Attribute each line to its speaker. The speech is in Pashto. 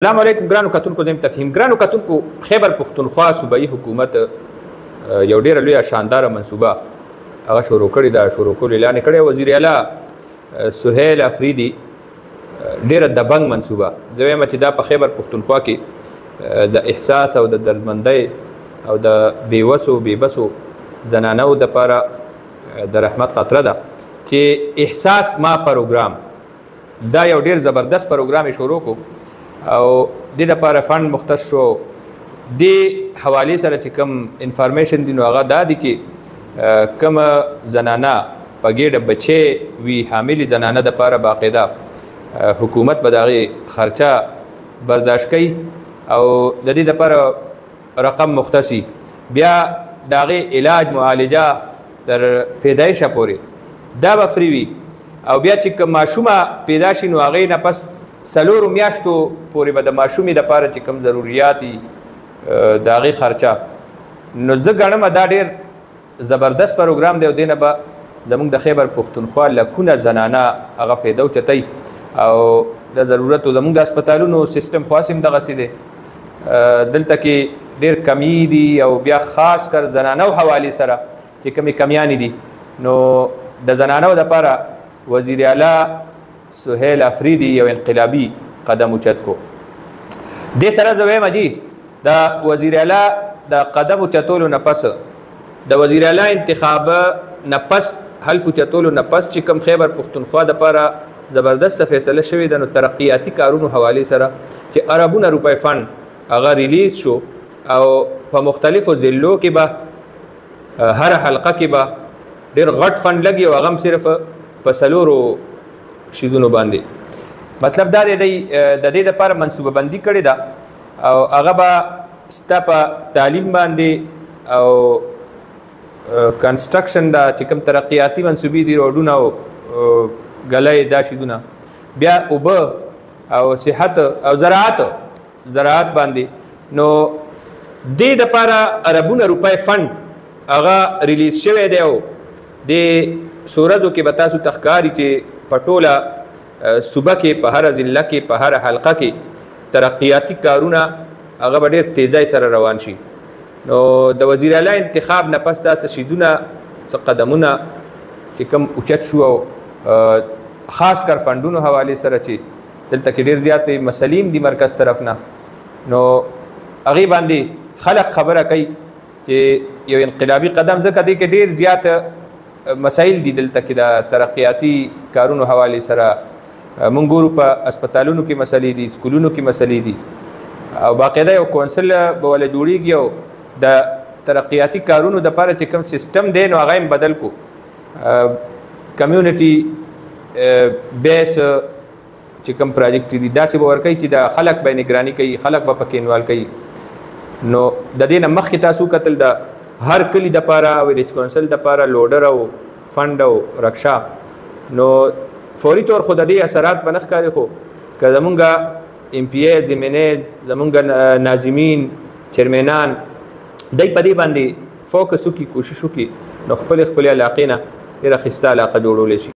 Speaker 1: السلام علیکم ګرانو کتونکو زم تفهیم ګرانو کتونکو خیبر پختونخوا صوبایي حکومت یو ډیره لویه شانداره منصوبه هغه شروع کړې ده شروع کول اعلان کړی وزیر اعلی سهیل افریدي ډیره دبنګ منصوبه زه وایم چې دا په خیبر پختونخوا کې د احساس او د دردمندۍ او د بیوسو بیبسو زنانو دپاره د رحمت قطره ده چې احساس ما پروګرام دا یو ډیر زبردست پروګرام شروع کو او د لپاره فند مختص شو د حوالې سره چې کوم انفارمیشن دی نو هغه دا دی چې کوم زنانه په ګډه بچي وی حامل زنانه د لپاره باقاعده حکومت به دغه خرچه برداشت کوي او د دې لپاره رقم مختصي بیا دغه علاج معالجه تر پیدایش پورې دا به فری وي او بیا چې کوم ماشومه پیدا شي نو هغه نه پس سلورو میاشتو پورې به د ماشومې دپاره چې کوم ضروریات دي د هغې خرچه نو زه ګڼم دا ډېر زبردست پروګرام دی او دې نه به زموږ د خیبر پښتونخوا لکونه زنانه هغه فایده اوچتوي او د ضرورتو زموږ د هسپتالونو سیستم خاص هم دغسې دی دلته کې ډېر کمی دي او بیا خاص کر زنانو حوالې سره چې کومې کمیانې دي نو د زنانو دپاره وزیر اعلی سهیل افریدي یو انقلابي قدم اوچت کو دې سره زه وایم جی د وزیر اعلی د قدم اوچتولو نه پس د وزیر اعلی انتخاب نه پس حلف اوچتولو نه پس چې کوم خیبر پښتونخوا دپاره زبردست فیصله شوې ده نو ترقیاتي کارونو حوالې سره چې اربونه روپۍ فند هغه ریلیز شو او په مختلفو ضلعو کې به هر حلقه کې به ډېر غټ فند لګي او هغه هم صرف په څلورو شیدونو باندې مطلب دا دی د دې لپاره منصوبه بندي کړې ده او هغه به ستا په تعلیم باندې او کنسټرکشن دا چې کوم ترقیاتي منصوبې دي روډونه او ګلۍ دا شیدونه بیا اوبه او صحت او زراعت باندې نو دې دپاره اربونه روپۍ فند هغه ریلیز شوی دی او د سورزو کې به تاسو ته ښکاري چې په ټوله صوبه کې په هره ضلع کې په هره حلقه کې ترقیاتي کارونه هغه به ډېر تیزۍ سره روان شي نو د وزیر اعلی انتخاب نه پس دا څه شیزونه څه قدمونه چې کوم اوچت شو او خاص کر فندونو حوالې سره چې دلته کې ډېر زیاتې مسلې دي مرکز طرف نه نو هغې باندې خلک خبره کوي چې یو انقلابي قدم ځکه دی کې ډېر زیات مسایل دي دلته کې د ترقیاتي کارونو حوالې سره مونږ ګورو په هسپتالونو کې مسلې دي سکولونو کې مسلې دي او باقاعده یو کونسل به وله جوړیږي او د ترقیاتي کارونو دپاره چې کوم سیستم دی نو هغه هم بدل کو کمیونټي بیس چې کوم پراجیکټ دي داسې به ورکوي چې د خلک به نګراني کوي خلک به پکې انوال کوي نو د دې نه مخکې تاسو کتل د هر کلی دپاره ویلیج کونسل دپاره لوډر او فند او رکشا نو فوري طور خو د دې اثرات به نه ښکاري خو که زمونږ ایم پی ای ضمنې زمونږ ناظمین چیرمنان دی په دې باندې فوکس وکړي کوشش وکړي نو خپلې علاقې نه ډېره ښایسته علاقه جوړولی شي